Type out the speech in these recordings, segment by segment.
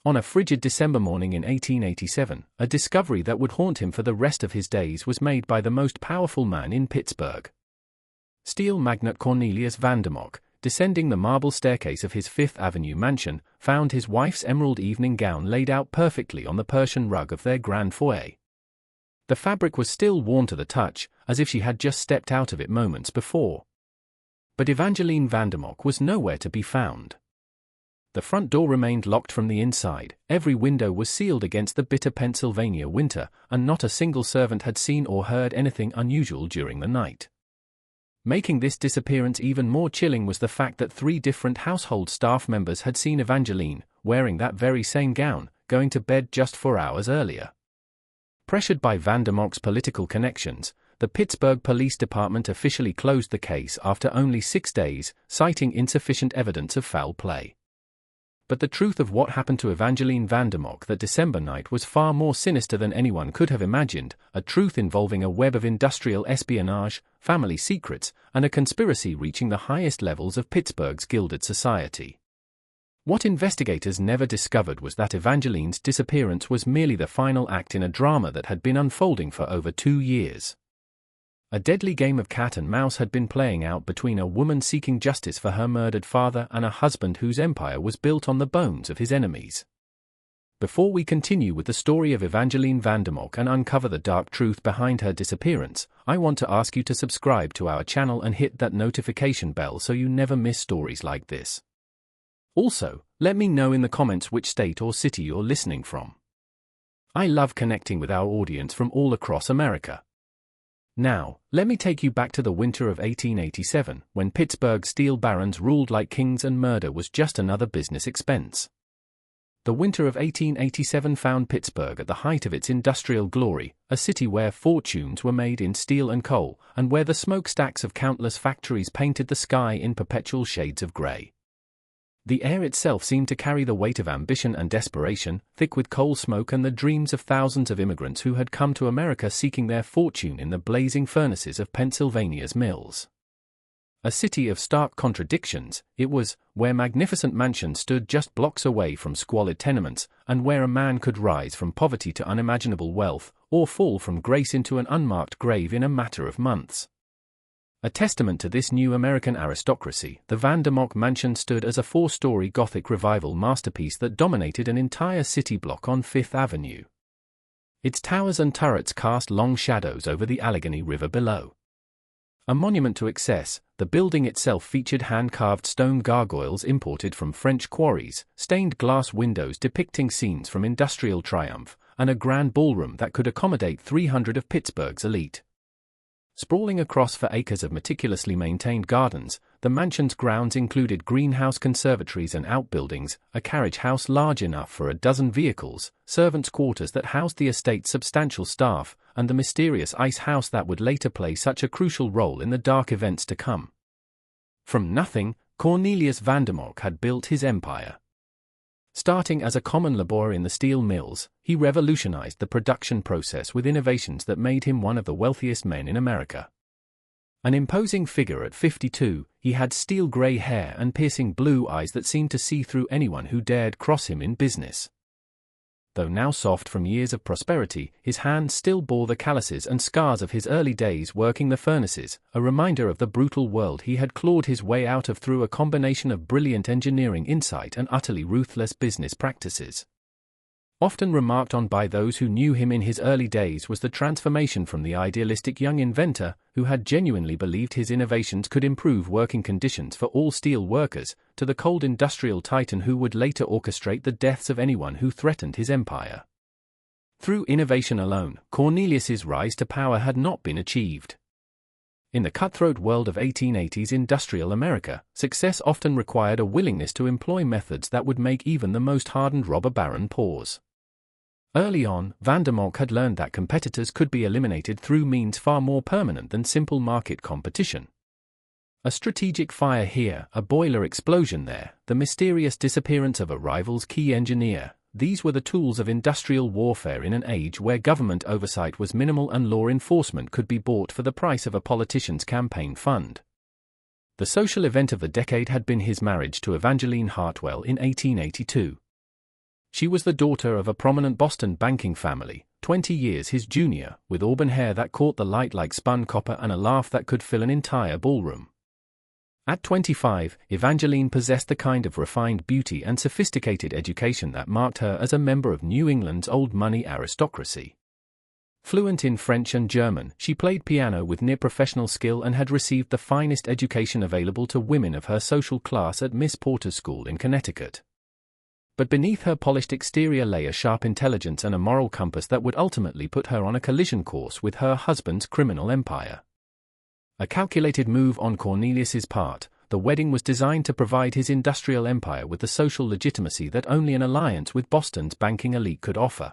On a frigid December morning in 1887, a discovery that would haunt him for the rest of his days was made by the most powerful man in Pittsburgh. Steel magnate Cornelius Vandermock, descending the marble staircase of his Fifth Avenue mansion, found his wife's emerald evening gown laid out perfectly on the Persian rug of their grand foyer. The fabric was still warm to the touch, as if she had just stepped out of it moments before. But Evangeline Vandermock was nowhere to be found. The front door remained locked from the inside, every window was sealed against the bitter Pennsylvania winter, and not a single servant had seen or heard anything unusual during the night. Making this disappearance even more chilling was the fact that 3 different household staff members had seen Evangeline, wearing that very same gown, going to bed just 4 hours earlier. Pressured by Vandermock's political connections, the Pittsburgh Police Department officially closed the case after only 6 days, citing insufficient evidence of foul play. But the truth of what happened to Evangeline Vandermock that December night was far more sinister than anyone could have imagined, a truth involving a web of industrial espionage, family secrets, and a conspiracy reaching the highest levels of Pittsburgh's gilded society. What investigators never discovered was that Evangeline's disappearance was merely the final act in a drama that had been unfolding for over 2 years. A deadly game of cat and mouse had been playing out between a woman seeking justice for her murdered father and a husband whose empire was built on the bones of his enemies. Before we continue with the story of Evangeline Vandermock and uncover the dark truth behind her disappearance, I want to ask you to subscribe to our channel and hit that notification bell so you never miss stories like this. Also, let me know in the comments which state or city you're listening from. I love connecting with our audience from all across America. Now, let me take you back to the winter of 1887, when Pittsburgh's steel barons ruled like kings and murder was just another business expense. The winter of 1887 found Pittsburgh at the height of its industrial glory, a city where fortunes were made in steel and coal, and where the smokestacks of countless factories painted the sky in perpetual shades of gray. The air itself seemed to carry the weight of ambition and desperation, thick with coal smoke and the dreams of thousands of immigrants who had come to America seeking their fortune in the blazing furnaces of Pennsylvania's mills. A city of stark contradictions, it was, where magnificent mansions stood just blocks away from squalid tenements, and where a man could rise from poverty to unimaginable wealth, or fall from grace into an unmarked grave in a matter of months. A testament to this new American aristocracy, the Vandermock mansion stood as a 4-story Gothic revival masterpiece that dominated an entire city block on Fifth Avenue. Its towers and turrets cast long shadows over the Allegheny River below. A monument to excess, the building itself featured hand-carved stone gargoyles imported from French quarries, stained glass windows depicting scenes from industrial triumph, and a grand ballroom that could accommodate 300 of Pittsburgh's elite. Sprawling across 4 acres of meticulously maintained gardens, the mansion's grounds included greenhouse conservatories and outbuildings, a carriage house large enough for a dozen vehicles, servants' quarters that housed the estate's substantial staff, and the mysterious ice house that would later play such a crucial role in the dark events to come. From nothing, Cornelius Vandermock had built his empire. Starting as a common laborer in the steel mills, he revolutionized the production process with innovations that made him one of the wealthiest men in America. An imposing figure at 52, he had steel-gray hair and piercing blue eyes that seemed to see through anyone who dared cross him in business. Though now soft from years of prosperity, his hands still bore the calluses and scars of his early days working the furnaces, a reminder of the brutal world he had clawed his way out of through a combination of brilliant engineering insight and utterly ruthless business practices. Often remarked on by those who knew him in his early days was the transformation from the idealistic young inventor, who had genuinely believed his innovations could improve working conditions for all steel workers, to the cold industrial titan who would later orchestrate the deaths of anyone who threatened his empire. Through innovation alone, Cornelius's rise to power had not been achieved. In the cutthroat world of 1880s industrial America, success often required a willingness to employ methods that would make even the most hardened robber baron pause. Early on, Vandermock had learned that competitors could be eliminated through means far more permanent than simple market competition. A strategic fire here, a boiler explosion there, the mysterious disappearance of a rival's key engineer, these were the tools of industrial warfare in an age where government oversight was minimal and law enforcement could be bought for the price of a politician's campaign fund. The social event of the decade had been his marriage to Evangeline Hartwell in 1882. She was the daughter of a prominent Boston banking family, 20 years his junior, with auburn hair that caught the light like spun copper and a laugh that could fill an entire ballroom. At 25, Evangeline possessed the kind of refined beauty and sophisticated education that marked her as a member of New England's old money aristocracy. Fluent in French and German, she played piano with near-professional skill and had received the finest education available to women of her social class at Miss Porter's School in Connecticut. But beneath her polished exterior lay a sharp intelligence and a moral compass that would ultimately put her on a collision course with her husband's criminal empire. A calculated move on Cornelius's part, the wedding was designed to provide his industrial empire with the social legitimacy that only an alliance with Boston's banking elite could offer.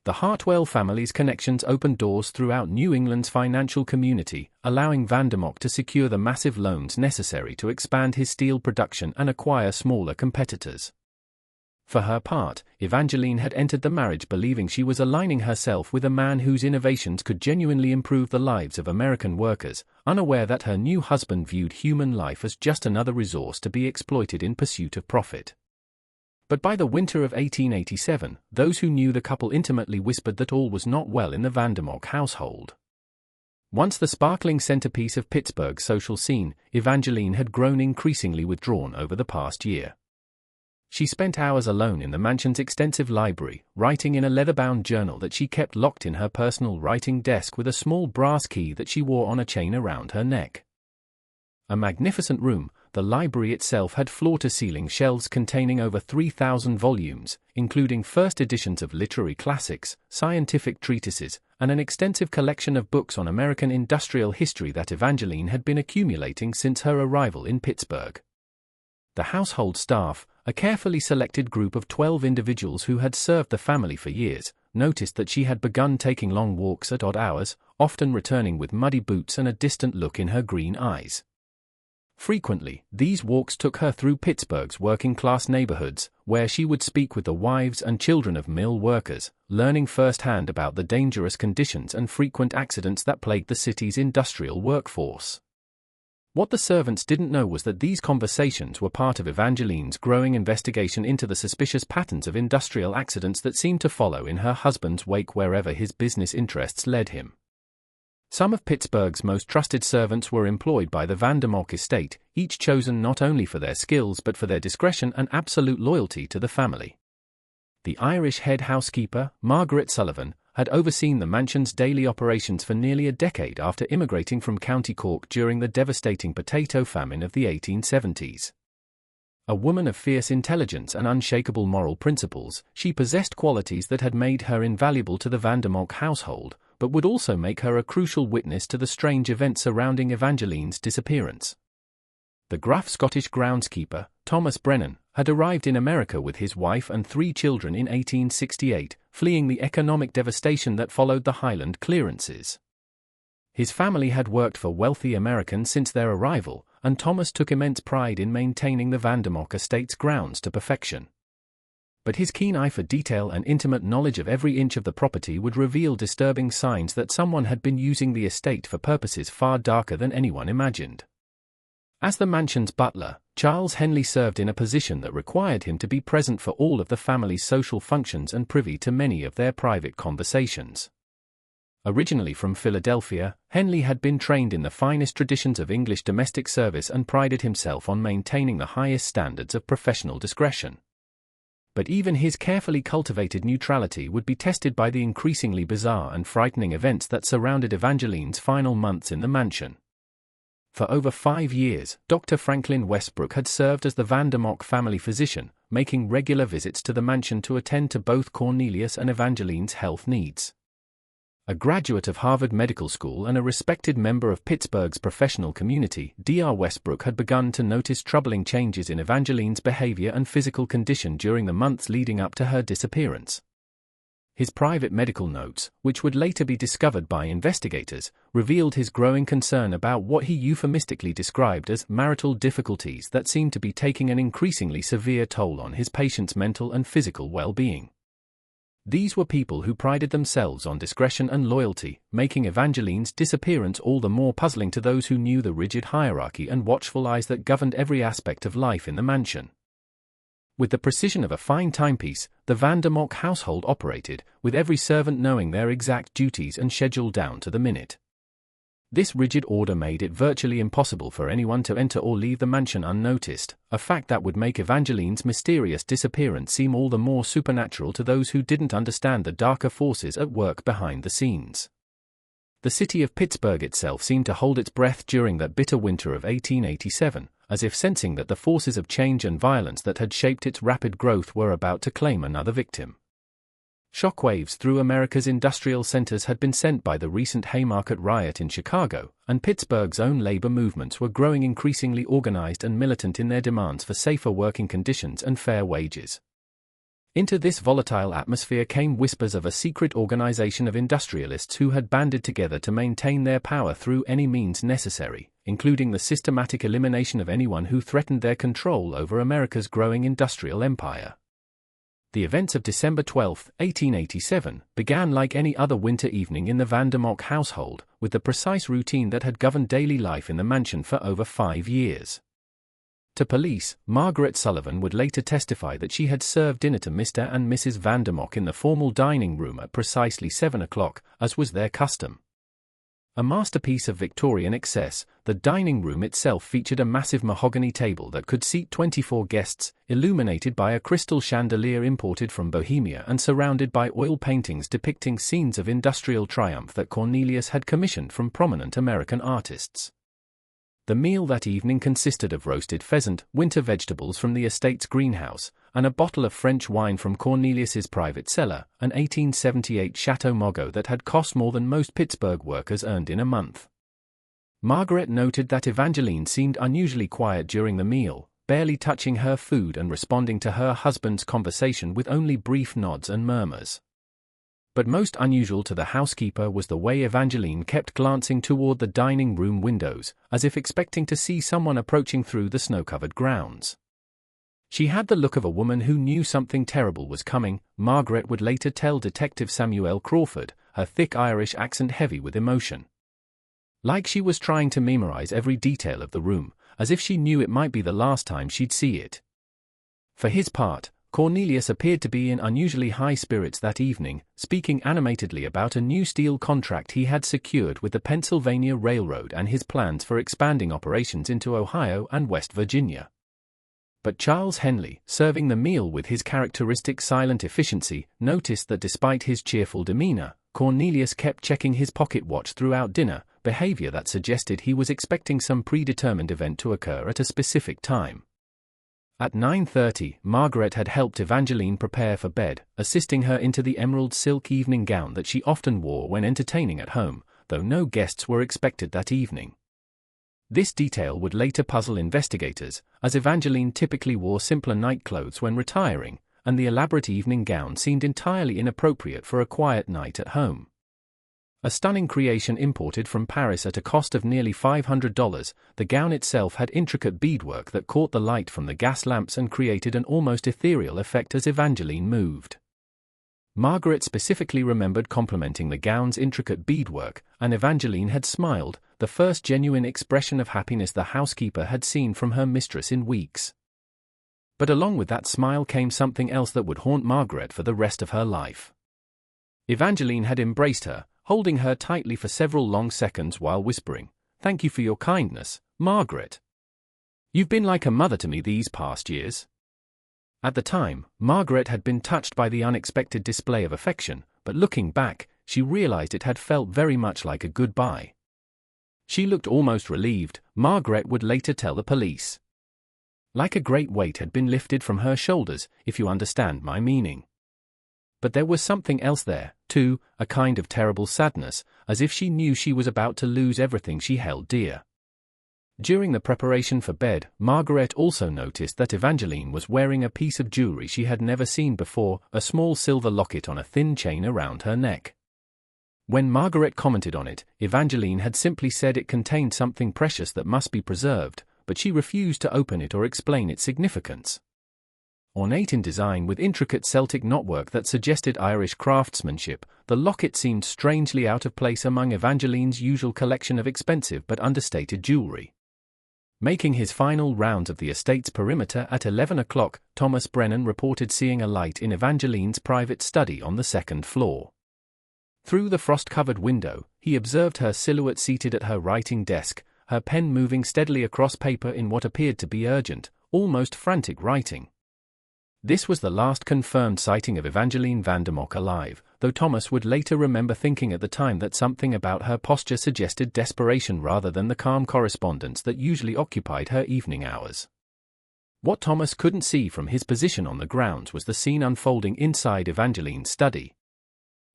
The Hartwell family's connections opened doors throughout New England's financial community, allowing Vandermock to secure the massive loans necessary to expand his steel production and acquire smaller competitors. For her part, Evangeline had entered the marriage believing she was aligning herself with a man whose innovations could genuinely improve the lives of American workers, unaware that her new husband viewed human life as just another resource to be exploited in pursuit of profit. But by the winter of 1887, those who knew the couple intimately whispered that all was not well in the Vandermock household. Once the sparkling centerpiece of Pittsburgh's social scene, Evangeline had grown increasingly withdrawn over the past year. She spent hours alone in the mansion's extensive library, writing in a leather-bound journal that she kept locked in her personal writing desk with a small brass key that she wore on a chain around her neck. A magnificent room, the library itself had floor-to-ceiling shelves containing over 3,000 volumes, including first editions of literary classics, scientific treatises, and an extensive collection of books on American industrial history that Evangeline had been accumulating since her arrival in Pittsburgh. The household staff, a carefully selected group of 12 individuals who had served the family for years, noticed that she had begun taking long walks at odd hours, often returning with muddy boots and a distant look in her green eyes. Frequently, these walks took her through Pittsburgh's working-class neighborhoods, where she would speak with the wives and children of mill workers, learning firsthand about the dangerous conditions and frequent accidents that plagued the city's industrial workforce. What the servants didn't know was that these conversations were part of Evangeline's growing investigation into the suspicious patterns of industrial accidents that seemed to follow in her husband's wake wherever his business interests led him. Some of Pittsburgh's most trusted servants were employed by the Vandermock estate, each chosen not only for their skills but for their discretion and absolute loyalty to the family. The Irish head housekeeper, Margaret Sullivan, had overseen the mansion's daily operations for nearly a decade after immigrating from County Cork during the devastating potato famine of the 1870s. A woman of fierce intelligence and unshakable moral principles, she possessed qualities that had made her invaluable to the Vandermock household, but would also make her a crucial witness to the strange events surrounding Evangeline's disappearance. The gruff Scottish groundskeeper, Thomas Brennan, had arrived in America with his wife and 3 children in 1868, fleeing the economic devastation that followed the Highland clearances. His family had worked for wealthy Americans since their arrival, and Thomas took immense pride in maintaining the Vandermock estate's grounds to perfection. But his keen eye for detail and intimate knowledge of every inch of the property would reveal disturbing signs that someone had been using the estate for purposes far darker than anyone imagined. As the mansion's butler, Charles Henley served in a position that required him to be present for all of the family's social functions and privy to many of their private conversations. Originally from Philadelphia, Henley had been trained in the finest traditions of English domestic service and prided himself on maintaining the highest standards of professional discretion. But even his carefully cultivated neutrality would be tested by the increasingly bizarre and frightening events that surrounded Evangeline's final months in the mansion. For over 5 years, Dr. Franklin Westbrook had served as the Vandermock family physician, making regular visits to the mansion to attend to both Cornelius and Evangeline's health needs. A graduate of Harvard Medical School and a respected member of Pittsburgh's professional community, Dr. Westbrook had begun to notice troubling changes in Evangeline's behavior and physical condition during the months leading up to her disappearance. His private medical notes, which would later be discovered by investigators, revealed his growing concern about what he euphemistically described as marital difficulties that seemed to be taking an increasingly severe toll on his patient's mental and physical well-being. These were people who prided themselves on discretion and loyalty, making Evangeline's disappearance all the more puzzling to those who knew the rigid hierarchy and watchful eyes that governed every aspect of life in the mansion. With the precision of a fine timepiece, the Vandermock household operated, with every servant knowing their exact duties and schedule down to the minute. This rigid order made it virtually impossible for anyone to enter or leave the mansion unnoticed, a fact that would make Evangeline's mysterious disappearance seem all the more supernatural to those who didn't understand the darker forces at work behind the scenes. The city of Pittsburgh itself seemed to hold its breath during that bitter winter of 1887, as if sensing that the forces of change and violence that had shaped its rapid growth were about to claim another victim. Shockwaves through America's industrial centers had been sent by the recent Haymarket riot in Chicago, and Pittsburgh's own labor movements were growing increasingly organized and militant in their demands for safer working conditions and fair wages. Into this volatile atmosphere came whispers of a secret organization of industrialists who had banded together to maintain their power through any means necessary, including the systematic elimination of anyone who threatened their control over America's growing industrial empire. The events of December 12, 1887, began like any other winter evening in the Vandermock household, with the precise routine that had governed daily life in the mansion for over 5 years. To police, Margaret Sullivan would later testify that she had served dinner to Mr. and Mrs. Vandermock in the formal dining room at precisely 7 o'clock, as was their custom. A masterpiece of Victorian excess, the dining room itself featured a massive mahogany table that could seat 24 guests, illuminated by a crystal chandelier imported from Bohemia and surrounded by oil paintings depicting scenes of industrial triumph that Cornelius had commissioned from prominent American artists. The meal that evening consisted of roasted pheasant, winter vegetables from the estate's greenhouse, and a bottle of French wine from Cornelius's private cellar, an 1878 Chateau Margaux that had cost more than most Pittsburgh workers earned in a month. Margaret noted that Evangeline seemed unusually quiet during the meal, barely touching her food and responding to her husband's conversation with only brief nods and murmurs. But most unusual to the housekeeper was the way Evangeline kept glancing toward the dining room windows, as if expecting to see someone approaching through the snow-covered grounds. She had the look of a woman who knew something terrible was coming, Margaret would later tell Detective Samuel Crawford, her thick Irish accent heavy with emotion. Like she was trying to memorize every detail of the room, as if she knew it might be the last time she'd see it. For his part, Cornelius appeared to be in unusually high spirits that evening, speaking animatedly about a new steel contract he had secured with the Pennsylvania Railroad and his plans for expanding operations into Ohio and West Virginia. But Charles Henley, serving the meal with his characteristic silent efficiency, noticed that despite his cheerful demeanor, Cornelius kept checking his pocket watch throughout dinner, behavior that suggested he was expecting some predetermined event to occur at a specific time. At 9:30, Margaret had helped Evangeline prepare for bed, assisting her into the emerald silk evening gown that she often wore when entertaining at home, though no guests were expected that evening. This detail would later puzzle investigators, as Evangeline typically wore simpler nightclothes when retiring, and the elaborate evening gown seemed entirely inappropriate for a quiet night at home. A stunning creation imported from Paris at a cost of nearly $500, the gown itself had intricate beadwork that caught the light from the gas lamps and created an almost ethereal effect as Evangeline moved. Margaret specifically remembered complimenting the gown's intricate beadwork, and Evangeline had smiled, the first genuine expression of happiness the housekeeper had seen from her mistress in weeks. But along with that smile came something else that would haunt Margaret for the rest of her life. Evangeline had embraced her, holding her tightly for several long seconds while whispering, "Thank you for your kindness, Margaret. You've been like a mother to me these past years." At the time, Margaret had been touched by the unexpected display of affection, but looking back, she realized it had felt very much like a goodbye. She looked almost relieved, Margaret would later tell the police. Like a great weight had been lifted from her shoulders, if you understand my meaning. But there was something else there, too, a kind of terrible sadness, as if she knew she was about to lose everything she held dear. During the preparation for bed, Margaret also noticed that Evangeline was wearing a piece of jewelry she had never seen before, a small silver locket on a thin chain around her neck. When Margaret commented on it, Evangeline had simply said it contained something precious that must be preserved, but she refused to open it or explain its significance. Ornate in design with intricate Celtic knotwork that suggested Irish craftsmanship, the locket seemed strangely out of place among Evangeline's usual collection of expensive but understated jewelry. Making his final rounds of the estate's perimeter at 11 o'clock, Thomas Brennan reported seeing a light in Evangeline's private study on the second floor. Through the frost-covered window, he observed her silhouette seated at her writing desk, her pen moving steadily across paper in what appeared to be urgent, almost frantic writing. This was the last confirmed sighting of Evangeline Vandermock alive, though Thomas would later remember thinking at the time that something about her posture suggested desperation rather than the calm correspondence that usually occupied her evening hours. What Thomas couldn't see from his position on the grounds was the scene unfolding inside Evangeline's study.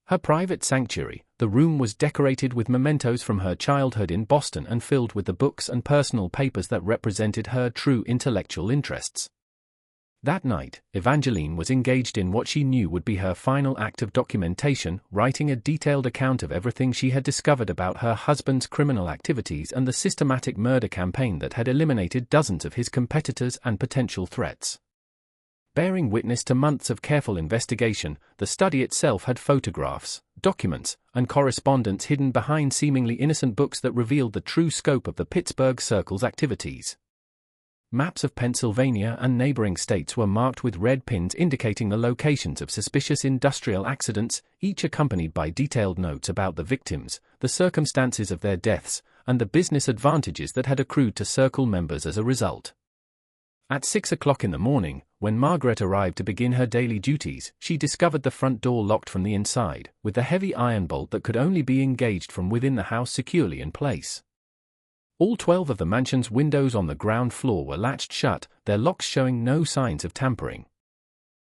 Her private sanctuary, the room was decorated with mementos from her childhood in Boston and filled with the books and personal papers that represented her true intellectual interests. That night, Evangeline was engaged in what she knew would be her final act of documentation, writing a detailed account of everything she had discovered about her husband's criminal activities and the systematic murder campaign that had eliminated dozens of his competitors and potential threats. Bearing witness to months of careful investigation, the study itself had photographs, documents, and correspondence hidden behind seemingly innocent books that revealed the true scope of the Pittsburgh Circle's activities. Maps of Pennsylvania and neighboring states were marked with red pins indicating the locations of suspicious industrial accidents, each accompanied by detailed notes about the victims, the circumstances of their deaths, and the business advantages that had accrued to Circle members as a result. At 6 o'clock in the morning, when Margaret arrived to begin her daily duties, she discovered the front door locked from the inside, with the heavy iron bolt that could only be engaged from within the house securely in place. All 12 of the mansion's windows on the ground floor were latched shut, their locks showing no signs of tampering.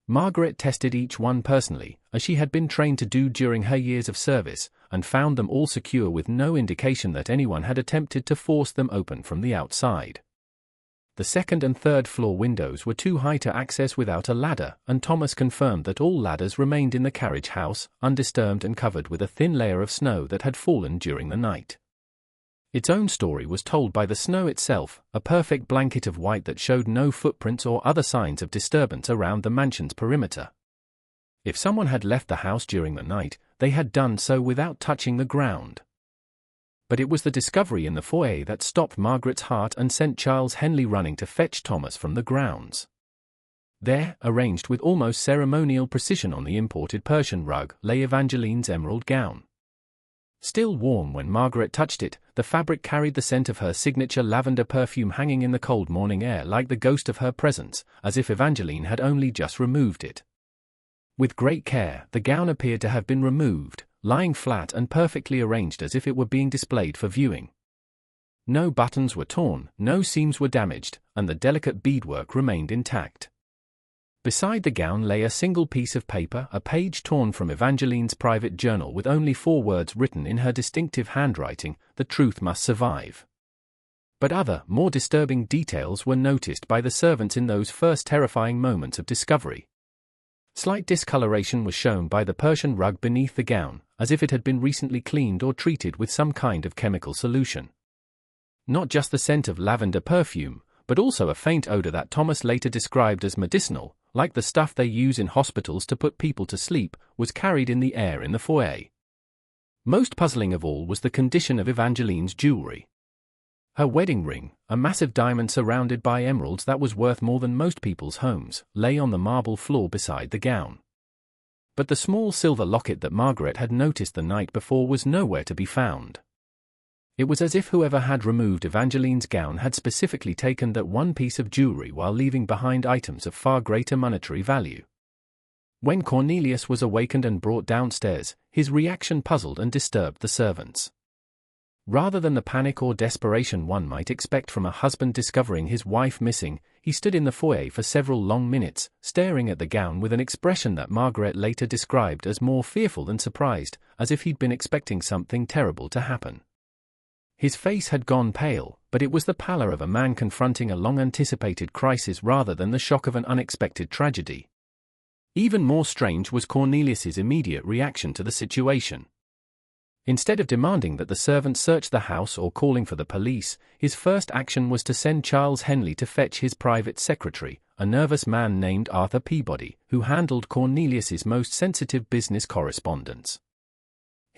Margaret tested each one personally, as she had been trained to do during her years of service, and found them all secure with no indication that anyone had attempted to force them open from the outside. The second and third floor windows were too high to access without a ladder, and Thomas confirmed that all ladders remained in the carriage house, undisturbed and covered with a thin layer of snow that had fallen during the night. Its own story was told by the snow itself, a perfect blanket of white that showed no footprints or other signs of disturbance around the mansion's perimeter. If someone had left the house during the night, they had done so without touching the ground. But it was the discovery in the foyer that stopped Margaret's heart and sent Charles Henley running to fetch Thomas from the grounds. There, arranged with almost ceremonial precision on the imported Persian rug, lay Evangeline's emerald gown. Still warm when Margaret touched it, the fabric carried the scent of her signature lavender perfume hanging in the cold morning air like the ghost of her presence, as if Evangeline had only just removed it. With great care, the gown appeared to have been removed, lying flat and perfectly arranged as if it were being displayed for viewing. No buttons were torn, no seams were damaged, and the delicate beadwork remained intact. Beside the gown lay a single piece of paper, a page torn from Evangeline's private journal with only 4 words written in her distinctive handwriting: "The truth must survive." But other, more disturbing details were noticed by the servants in those first terrifying moments of discovery. Slight discoloration was shown by the Persian rug beneath the gown, as if it had been recently cleaned or treated with some kind of chemical solution. Not just the scent of lavender perfume, but also a faint odor that Thomas later described as medicinal, like the stuff they use in hospitals to put people to sleep, was carried in the air in the foyer. Most puzzling of all was the condition of Evangeline's jewelry. Her wedding ring, a massive diamond surrounded by emeralds that was worth more than most people's homes, lay on the marble floor beside the gown. But the small silver locket that Margaret had noticed the night before was nowhere to be found. It was as if whoever had removed Evangeline's gown had specifically taken that one piece of jewelry while leaving behind items of far greater monetary value. When Cornelius was awakened and brought downstairs, his reaction puzzled and disturbed the servants. Rather than the panic or desperation one might expect from a husband discovering his wife missing, he stood in the foyer for several long minutes, staring at the gown with an expression that Margaret later described as more fearful than surprised, as if he'd been expecting something terrible to happen. His face had gone pale, but it was the pallor of a man confronting a long-anticipated crisis rather than the shock of an unexpected tragedy. Even more strange was Cornelius's immediate reaction to the situation. Instead of demanding that the servants search the house or calling for the police, his first action was to send Charles Henley to fetch his private secretary, a nervous man named Arthur Peabody, who handled Cornelius's most sensitive business correspondence.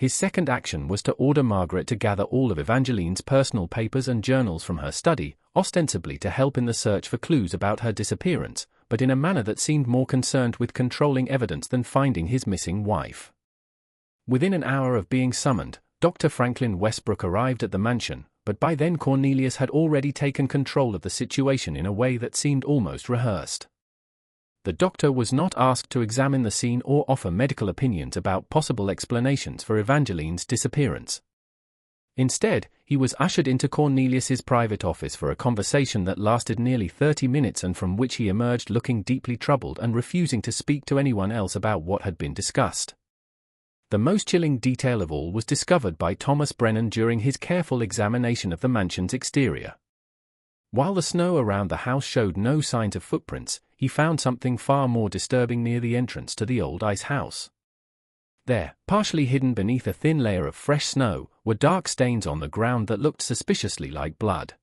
His second action was to order Margaret to gather all of Evangeline's personal papers and journals from her study, ostensibly to help in the search for clues about her disappearance, but in a manner that seemed more concerned with controlling evidence than finding his missing wife. Within an hour of being summoned, Dr. Franklin Westbrook arrived at the mansion, but by then Cornelius had already taken control of the situation in a way that seemed almost rehearsed. The doctor was not asked to examine the scene or offer medical opinions about possible explanations for Evangeline's disappearance. Instead, he was ushered into Cornelius's private office for a conversation that lasted nearly 30 minutes and from which he emerged looking deeply troubled and refusing to speak to anyone else about what had been discussed. The most chilling detail of all was discovered by Thomas Brennan during his careful examination of the mansion's exterior. While the snow around the house showed no signs of footprints, he found something far more disturbing near the entrance to the old ice house. There, partially hidden beneath a thin layer of fresh snow, were dark stains on the ground that looked suspiciously like blood.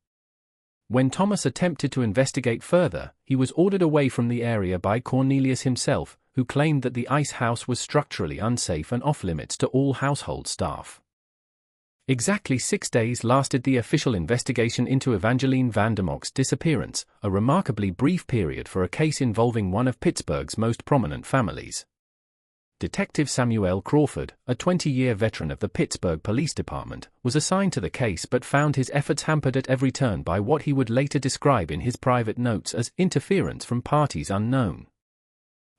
When Thomas attempted to investigate further, he was ordered away from the area by Cornelius himself, who claimed that the ice house was structurally unsafe and off-limits to all household staff. Exactly 6 days lasted the official investigation into Evangeline Vandermock's disappearance, a remarkably brief period for a case involving one of Pittsburgh's most prominent families. Detective Samuel Crawford, a 20-year veteran of the Pittsburgh Police Department, was assigned to the case but found his efforts hampered at every turn by what he would later describe in his private notes as interference from parties unknown.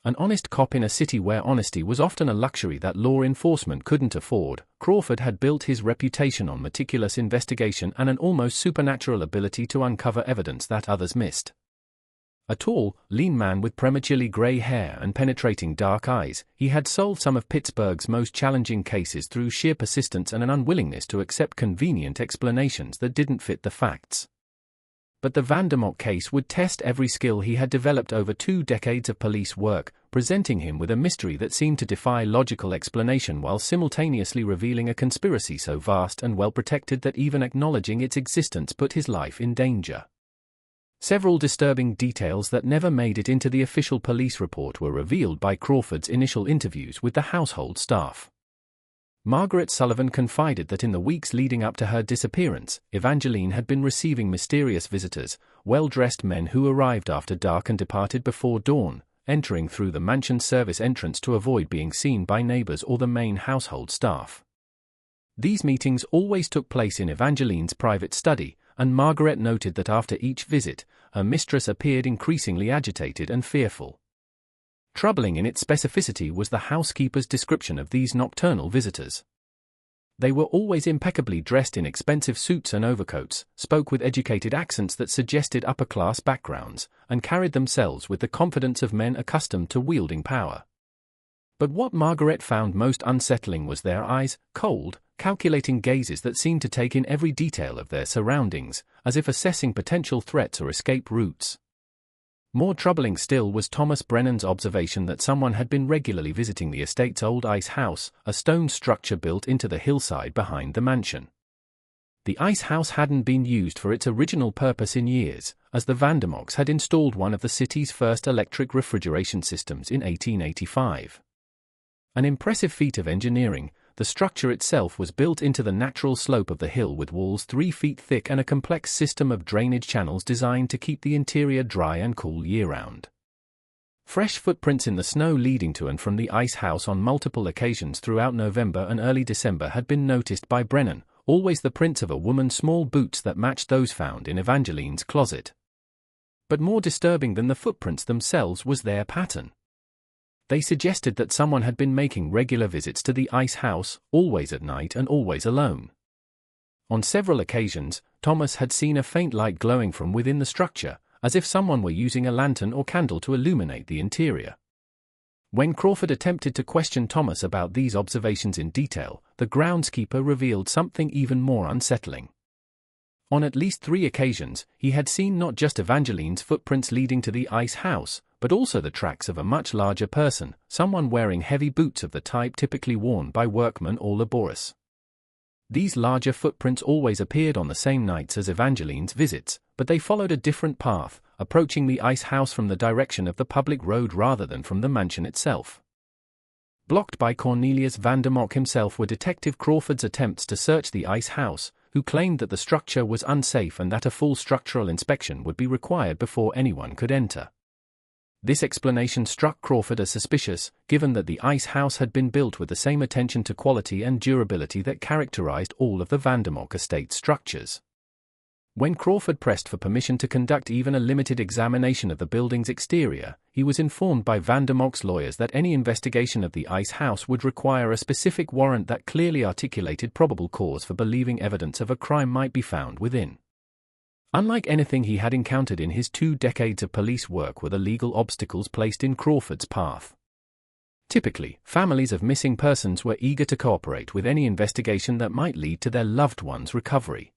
An honest cop in a city where honesty was often a luxury that law enforcement couldn't afford, Crawford had built his reputation on meticulous investigation and an almost supernatural ability to uncover evidence that others missed. A tall, lean man with prematurely gray hair and penetrating dark eyes, he had solved some of Pittsburgh's most challenging cases through sheer persistence and an unwillingness to accept convenient explanations that didn't fit the facts. But the Vandermock case would test every skill he had developed over 2 decades of police work, presenting him with a mystery that seemed to defy logical explanation while simultaneously revealing a conspiracy so vast and well protected that even acknowledging its existence put his life in danger. Several disturbing details that never made it into the official police report were revealed by Crawford's initial interviews with the household staff. Margaret Sullivan confided that in the weeks leading up to her disappearance, Evangeline had been receiving mysterious visitors, well-dressed men who arrived after dark and departed before dawn, entering through the mansion's service entrance to avoid being seen by neighbors or the main household staff. These meetings always took place in Evangeline's private study, and Margaret noted that after each visit, her mistress appeared increasingly agitated and fearful. Troubling in its specificity was the housekeeper's description of these nocturnal visitors. They were always impeccably dressed in expensive suits and overcoats, spoke with educated accents that suggested upper-class backgrounds, and carried themselves with the confidence of men accustomed to wielding power. But what Margaret found most unsettling was their eyes, cold, calculating gazes that seemed to take in every detail of their surroundings, as if assessing potential threats or escape routes. More troubling still was Thomas Brennan's observation that someone had been regularly visiting the estate's old ice house, a stone structure built into the hillside behind the mansion. The ice house hadn't been used for its original purpose in years, as the Vandermocks had installed one of the city's first electric refrigeration systems in 1885. An impressive feat of engineering, the structure itself was built into the natural slope of the hill with walls 3 feet thick and a complex system of drainage channels designed to keep the interior dry and cool year-round. Fresh footprints in the snow leading to and from the ice house on multiple occasions throughout November and early December had been noticed by Brennan, always the prints of a woman's small boots that matched those found in Evangeline's closet. But more disturbing than the footprints themselves was their pattern. They suggested that someone had been making regular visits to the ice house, always at night and always alone. On several occasions, Thomas had seen a faint light glowing from within the structure, as if someone were using a lantern or candle to illuminate the interior. When Crawford attempted to question Thomas about these observations in detail, the groundskeeper revealed something even more unsettling. On at least 3 occasions, he had seen not just Evangeline's footprints leading to the ice house, but also the tracks of a much larger person, someone wearing heavy boots of the type typically worn by workmen or laborers. These larger footprints always appeared on the same nights as Evangeline's visits, but they followed a different path, approaching the ice house from the direction of the public road rather than from the mansion itself. Blocked by Cornelius Vandermock himself were Detective Crawford's attempts to search the ice house, who claimed that the structure was unsafe and that a full structural inspection would be required before anyone could enter. This explanation struck Crawford as suspicious, given that the ice house had been built with the same attention to quality and durability that characterized all of the Vandermock estate structures. When Crawford pressed for permission to conduct even a limited examination of the building's exterior, he was informed by Vandermock's lawyers that any investigation of the ice house would require a specific warrant that clearly articulated probable cause for believing evidence of a crime might be found within. Unlike anything he had encountered in his 2 decades of police work, were the legal obstacles placed in Crawford's path. Typically, families of missing persons were eager to cooperate with any investigation that might lead to their loved one's recovery.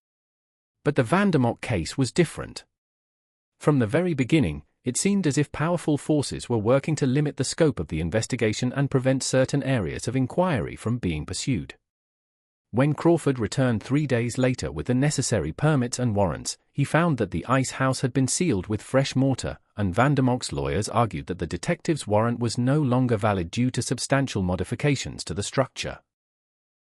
But the Vandermock case was different. From the very beginning, it seemed as if powerful forces were working to limit the scope of the investigation and prevent certain areas of inquiry from being pursued. When Crawford returned 3 days later with the necessary permits and warrants, he found that the ice house had been sealed with fresh mortar, and Vandermock's lawyers argued that the detective's warrant was no longer valid due to substantial modifications to the structure.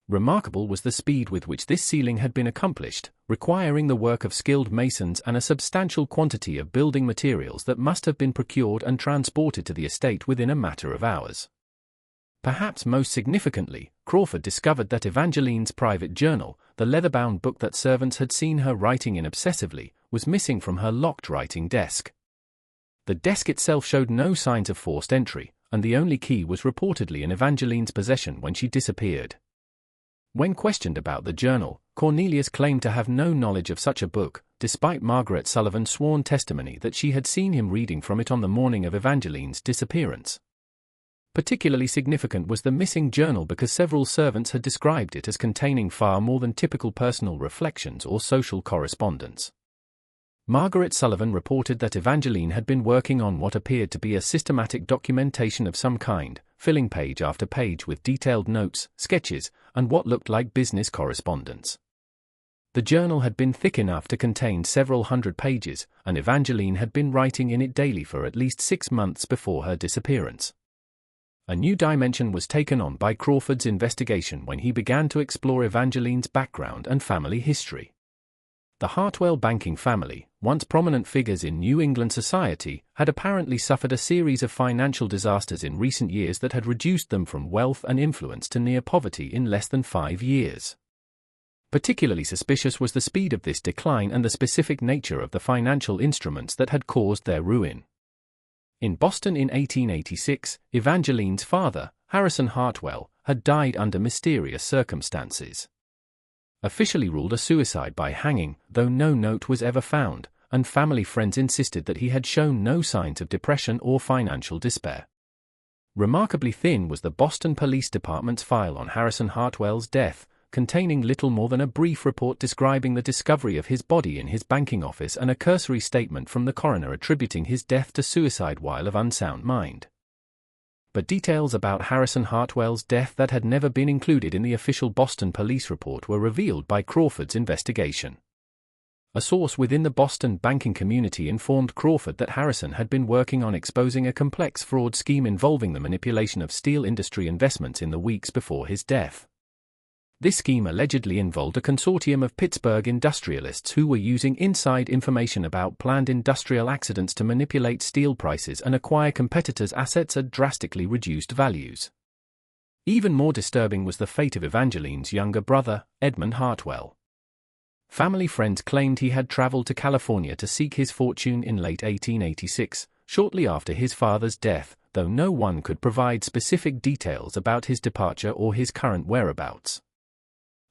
Remarkable was the speed with which this sealing had been accomplished, requiring the work of skilled masons and a substantial quantity of building materials that must have been procured and transported to the estate within a matter of hours. Perhaps most significantly, Crawford discovered that Evangeline's private journal, the leather-bound book that servants had seen her writing in obsessively, was missing from her locked writing desk. The desk itself showed no signs of forced entry, and the only key was reportedly in Evangeline's possession when she disappeared. When questioned about the journal, Cornelius claimed to have no knowledge of such a book, despite Margaret Sullivan's sworn testimony that she had seen him reading from it on the morning of Evangeline's disappearance. Particularly significant was the missing journal because several servants had described it as containing far more than typical personal reflections or social correspondence. Margaret Sullivan reported that Evangeline had been working on what appeared to be a systematic documentation of some kind, filling page after page with detailed notes, sketches, and what looked like business correspondence. The journal had been thick enough to contain several hundred pages, and Evangeline had been writing in it daily for at least 6 months before her disappearance. A new dimension was taken on by Crawford's investigation when he began to explore Evangeline's background and family history. The Hartwell banking family, once prominent figures in New England society, had apparently suffered a series of financial disasters in recent years that had reduced them from wealth and influence to near poverty in less than 5 years. Particularly suspicious was the speed of this decline and the specific nature of the financial instruments that had caused their ruin. In Boston in 1886, Evangeline's father, Harrison Hartwell, had died under mysterious circumstances. Officially ruled a suicide by hanging, though no note was ever found, and family friends insisted that he had shown no signs of depression or financial despair. Remarkably thin was the Boston Police Department's file on Harrison Hartwell's death, containing little more than a brief report describing the discovery of his body in his banking office and a cursory statement from the coroner attributing his death to suicide while of unsound mind. But details about Harrison Hartwell's death that had never been included in the official Boston police report were revealed by Crawford's investigation. A source within the Boston banking community informed Crawford that Harrison had been working on exposing a complex fraud scheme involving the manipulation of steel industry investments in the weeks before his death. This scheme allegedly involved a consortium of Pittsburgh industrialists who were using inside information about planned industrial accidents to manipulate steel prices and acquire competitors' assets at drastically reduced values. Even more disturbing was the fate of Evangeline's younger brother, Edmund Hartwell. Family friends claimed he had traveled to California to seek his fortune in late 1886, shortly after his father's death, though no one could provide specific details about his departure or his current whereabouts.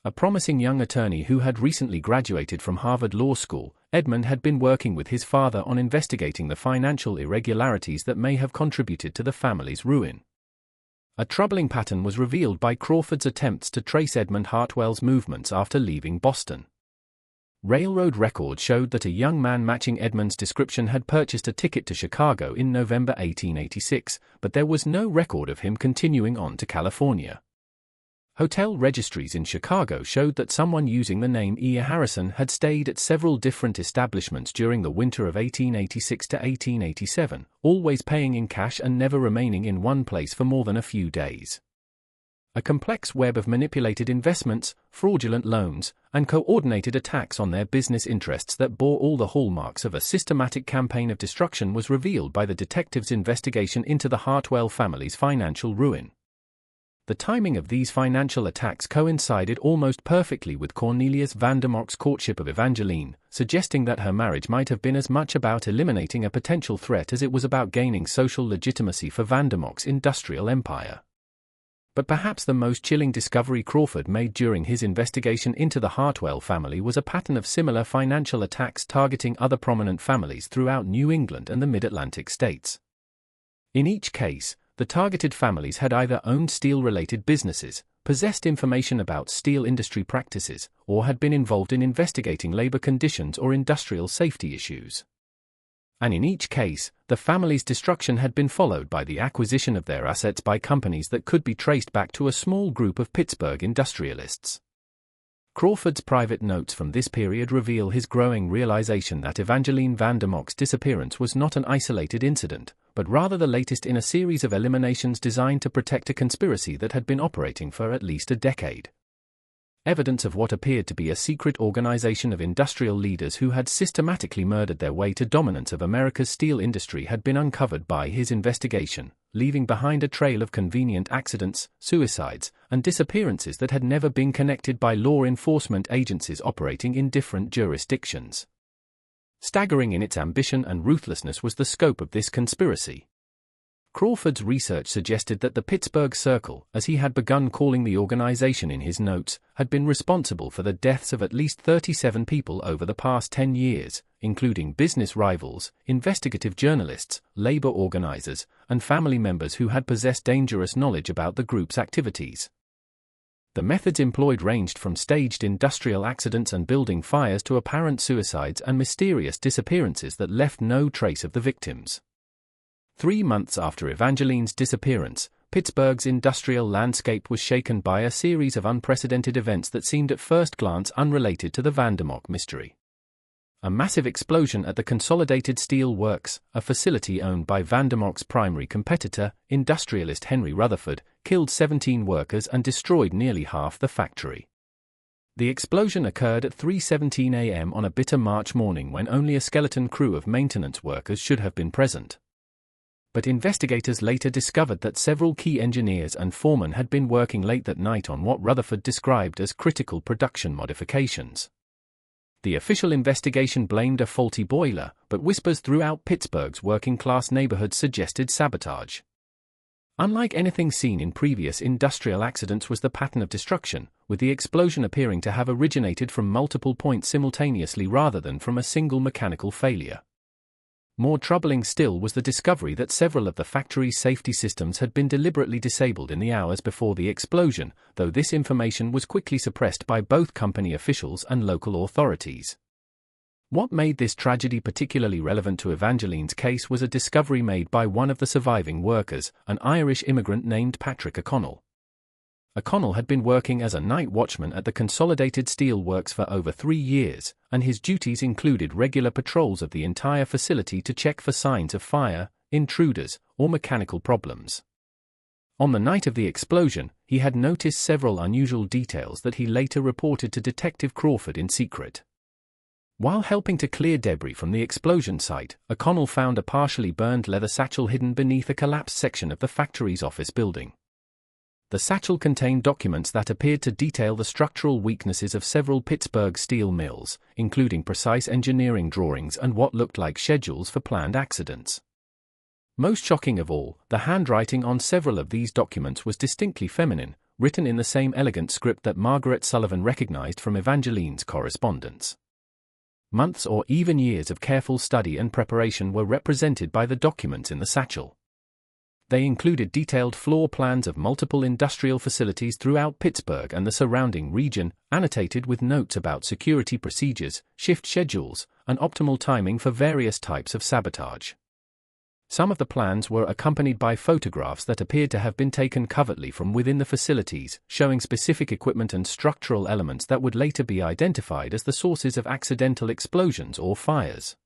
A promising young attorney who had recently graduated from Harvard Law School, Edmund had been working with his father on investigating the financial irregularities that may have contributed to the family's ruin. A troubling pattern was revealed by Crawford's attempts to trace Edmund Hartwell's movements after leaving Boston. Railroad records showed that a young man matching Edmund's description had purchased a ticket to Chicago in November 1886, but there was no record of him continuing on to California. Hotel registries in Chicago showed that someone using the name E. Harrison had stayed at several different establishments during the winter of 1886 to 1887, always paying in cash and never remaining in one place for more than a few days. A complex web of manipulated investments, fraudulent loans, and coordinated attacks on their business interests that bore all the hallmarks of a systematic campaign of destruction was revealed by the detectives' investigation into the Hartwell family's financial ruin. The timing of these financial attacks coincided almost perfectly with Cornelius Vandermock's courtship of Evangeline, suggesting that her marriage might have been as much about eliminating a potential threat as it was about gaining social legitimacy for Vandermock's industrial empire. But perhaps the most chilling discovery Crawford made during his investigation into the Hartwell family was a pattern of similar financial attacks targeting other prominent families throughout New England and the Mid-Atlantic states. In each case, the targeted families had either owned steel-related businesses, possessed information about steel industry practices, or had been involved in investigating labor conditions or industrial safety issues. And in each case, the family's destruction had been followed by the acquisition of their assets by companies that could be traced back to a small group of Pittsburgh industrialists. Crawford's private notes from this period reveal his growing realization that Evangeline Vandermock's disappearance was not an isolated incident, but rather the latest in a series of eliminations designed to protect a conspiracy that had been operating for at least a decade. Evidence of what appeared to be a secret organization of industrial leaders who had systematically murdered their way to dominance of America's steel industry had been uncovered by his investigation, leaving behind a trail of convenient accidents, suicides, and disappearances that had never been connected by law enforcement agencies operating in different jurisdictions. Staggering in its ambition and ruthlessness was the scope of this conspiracy. Crawford's research suggested that the Pittsburgh Circle, as he had begun calling the organization in his notes, had been responsible for the deaths of at least 37 people over the past 10 years, including business rivals, investigative journalists, labor organizers, and family members who had possessed dangerous knowledge about the group's activities. The methods employed ranged from staged industrial accidents and building fires to apparent suicides and mysterious disappearances that left no trace of the victims. 3 months after Evangeline's disappearance, Pittsburgh's industrial landscape was shaken by a series of unprecedented events that seemed at first glance unrelated to the Vandermock mystery. A massive explosion at the Consolidated Steel Works, a facility owned by Vandermock's primary competitor, industrialist Henry Rutherford, killed 17 workers and destroyed nearly half the factory. The explosion occurred at 3:17 a.m. on a bitter March morning when only a skeleton crew of maintenance workers should have been present. But investigators later discovered that several key engineers and foremen had been working late that night on what Rutherford described as critical production modifications. The official investigation blamed a faulty boiler, but whispers throughout Pittsburgh's working-class neighborhoods suggested sabotage. Unlike anything seen in previous industrial accidents was the pattern of destruction, with the explosion appearing to have originated from multiple points simultaneously rather than from a single mechanical failure. More troubling still was the discovery that several of the factory's safety systems had been deliberately disabled in the hours before the explosion, though this information was quickly suppressed by both company officials and local authorities. What made this tragedy particularly relevant to Evangeline's case was a discovery made by one of the surviving workers, an Irish immigrant named Patrick O'Connell. O'Connell had been working as a night watchman at the Consolidated Steel Works for over 3 years, and his duties included regular patrols of the entire facility to check for signs of fire, intruders, or mechanical problems. On the night of the explosion, he had noticed several unusual details that he later reported to Detective Crawford in secret. While helping to clear debris from the explosion site, O'Connell found a partially burned leather satchel hidden beneath a collapsed section of the factory's office building. The satchel contained documents that appeared to detail the structural weaknesses of several Pittsburgh steel mills, including precise engineering drawings and what looked like schedules for planned accidents. Most shocking of all, the handwriting on several of these documents was distinctly feminine, written in the same elegant script that Margaret Sullivan recognized from Evangeline's correspondence. Months or even years of careful study and preparation were represented by the documents in the satchel. They included detailed floor plans of multiple industrial facilities throughout Pittsburgh and the surrounding region, annotated with notes about security procedures, shift schedules, and optimal timing for various types of sabotage. Some of the plans were accompanied by photographs that appeared to have been taken covertly from within the facilities, showing specific equipment and structural elements that would later be identified as the sources of accidental explosions or fires.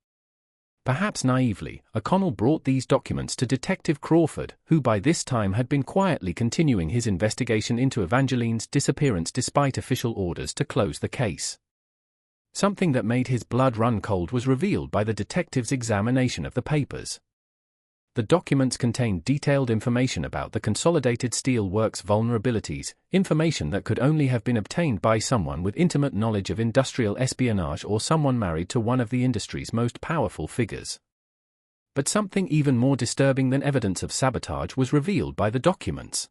Perhaps naively, O'Connell brought these documents to Detective Crawford, who by this time had been quietly continuing his investigation into Evangeline's disappearance despite official orders to close the case. Something that made his blood run cold was revealed by the detective's examination of the papers. The documents contained detailed information about the Consolidated Steel Works vulnerabilities, information that could only have been obtained by someone with intimate knowledge of industrial espionage or someone married to one of the industry's most powerful figures. But something even more disturbing than evidence of sabotage was revealed by the documents.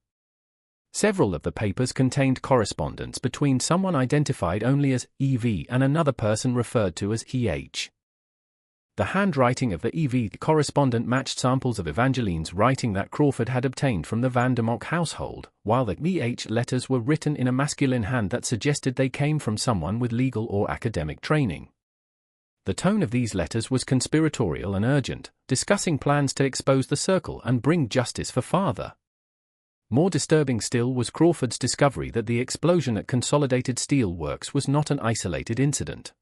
Several of the papers contained correspondence between someone identified only as EV and another person referred to as EH. The handwriting of the EV correspondent matched samples of Evangeline's writing that Crawford had obtained from the Vandermock household, while the EH letters were written in a masculine hand that suggested they came from someone with legal or academic training. The tone of these letters was conspiratorial and urgent, discussing plans to expose the circle and bring justice for father. More disturbing still was Crawford's discovery that the explosion at Consolidated Steel Works was not an isolated incident.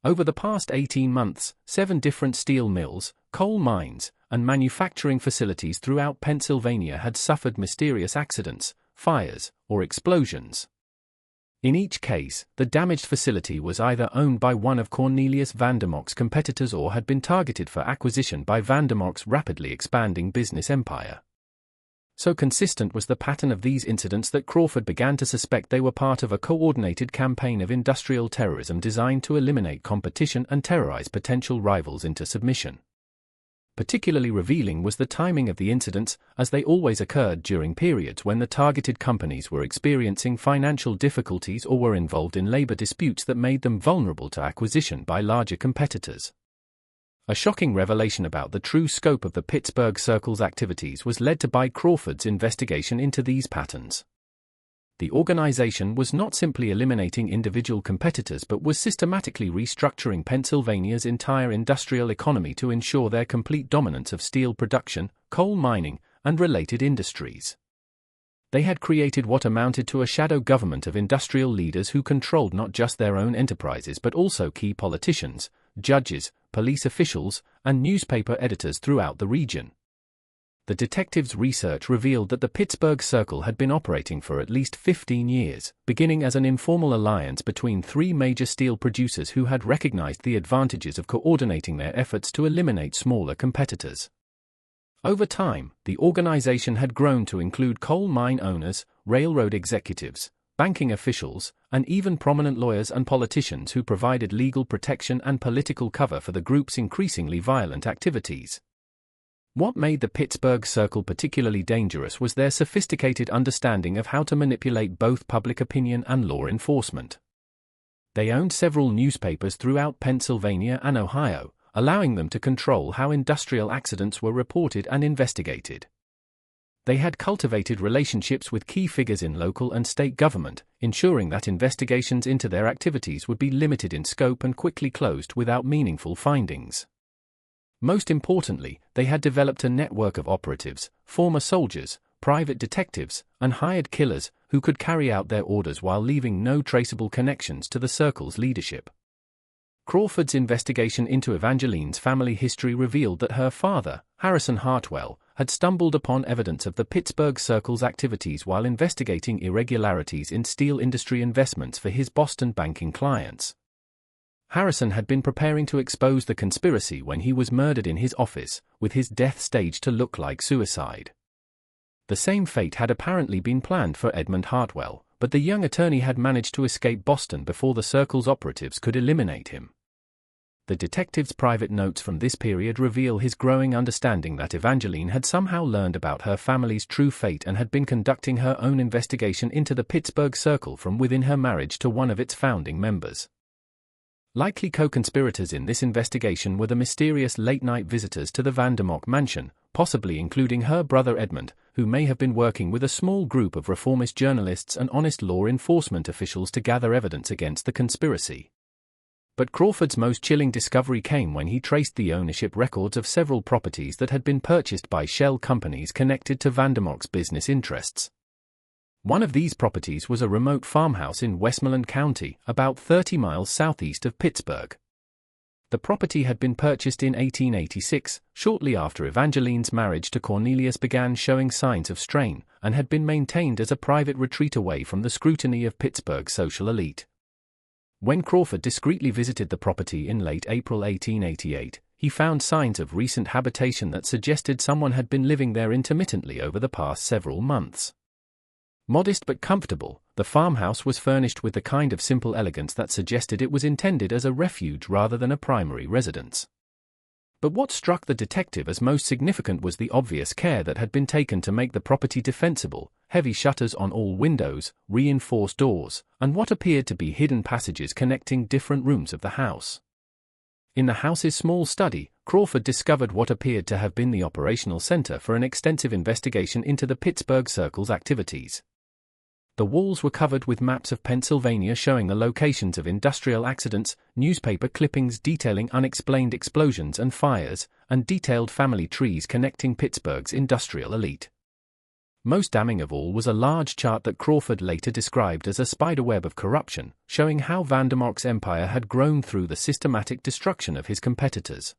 Over the past 18 months, 7 different steel mills, coal mines, and manufacturing facilities throughout Pennsylvania had suffered mysterious accidents, fires, or explosions. In each case, the damaged facility was either owned by one of Cornelius Vandermock's competitors or had been targeted for acquisition by Vandermock's rapidly expanding business empire. So consistent was the pattern of these incidents that Crawford began to suspect they were part of a coordinated campaign of industrial terrorism designed to eliminate competition and terrorize potential rivals into submission. Particularly revealing was the timing of the incidents, as they always occurred during periods when the targeted companies were experiencing financial difficulties or were involved in labor disputes that made them vulnerable to acquisition by larger competitors. A shocking revelation about the true scope of the Pittsburgh Circle's activities was led to by Crawford's investigation into these patterns. The organization was not simply eliminating individual competitors but was systematically restructuring Pennsylvania's entire industrial economy to ensure their complete dominance of steel production, coal mining, and related industries. They had created what amounted to a shadow government of industrial leaders who controlled not just their own enterprises but also key politicians, judges, police officials, and newspaper editors throughout the region. The detectives' research revealed that the Pittsburgh Circle had been operating for at least 15 years, beginning as an informal alliance between 3 major steel producers who had recognized the advantages of coordinating their efforts to eliminate smaller competitors. Over time, the organization had grown to include coal mine owners, railroad executives, banking officials, and even prominent lawyers and politicians who provided legal protection and political cover for the group's increasingly violent activities. What made the Pittsburgh Circle particularly dangerous was their sophisticated understanding of how to manipulate both public opinion and law enforcement. They owned several newspapers throughout Pennsylvania and Ohio, allowing them to control how industrial accidents were reported and investigated. They had cultivated relationships with key figures in local and state government, ensuring that investigations into their activities would be limited in scope and quickly closed without meaningful findings. Most importantly, they had developed a network of operatives, former soldiers, private detectives, and hired killers who could carry out their orders while leaving no traceable connections to the Circle's leadership. Crawford's investigation into Evangeline's family history revealed that her father, Harrison Hartwell, had stumbled upon evidence of the Pittsburgh Circle's activities while investigating irregularities in steel industry investments for his Boston banking clients. Harrison had been preparing to expose the conspiracy when he was murdered in his office, with his death staged to look like suicide. The same fate had apparently been planned for Edmund Hartwell, but the young attorney had managed to escape Boston before the Circle's operatives could eliminate him. The detective's private notes from this period reveal his growing understanding that Evangeline had somehow learned about her family's true fate and had been conducting her own investigation into the Pittsburgh Circle from within her marriage to one of its founding members. Likely co-conspirators in this investigation were the mysterious late-night visitors to the Vandermock mansion, possibly including her brother Edmund, who may have been working with a small group of reformist journalists and honest law enforcement officials to gather evidence against the conspiracy. But Crawford's most chilling discovery came when he traced the ownership records of several properties that had been purchased by shell companies connected to Vandermock's business interests. One of these properties was a remote farmhouse in Westmoreland County, about 30 miles southeast of Pittsburgh. The property had been purchased in 1886, shortly after Evangeline's marriage to Cornelius began showing signs of strain, and had been maintained as a private retreat away from the scrutiny of Pittsburgh's social elite. When Crawford discreetly visited the property in late April 1888, he found signs of recent habitation that suggested someone had been living there intermittently over the past several months. Modest but comfortable, the farmhouse was furnished with the kind of simple elegance that suggested it was intended as a refuge rather than a primary residence. But what struck the detective as most significant was the obvious care that had been taken to make the property defensible: heavy shutters on all windows, reinforced doors, and what appeared to be hidden passages connecting different rooms of the house. In the house's small study, Crawford discovered what appeared to have been the operational center for an extensive investigation into the Pittsburgh Circle's activities. The walls were covered with maps of Pennsylvania showing the locations of industrial accidents, newspaper clippings detailing unexplained explosions and fires, and detailed family trees connecting Pittsburgh's industrial elite. Most damning of all was a large chart that Crawford later described as a spiderweb of corruption, showing how Vandermock's empire had grown through the systematic destruction of his competitors.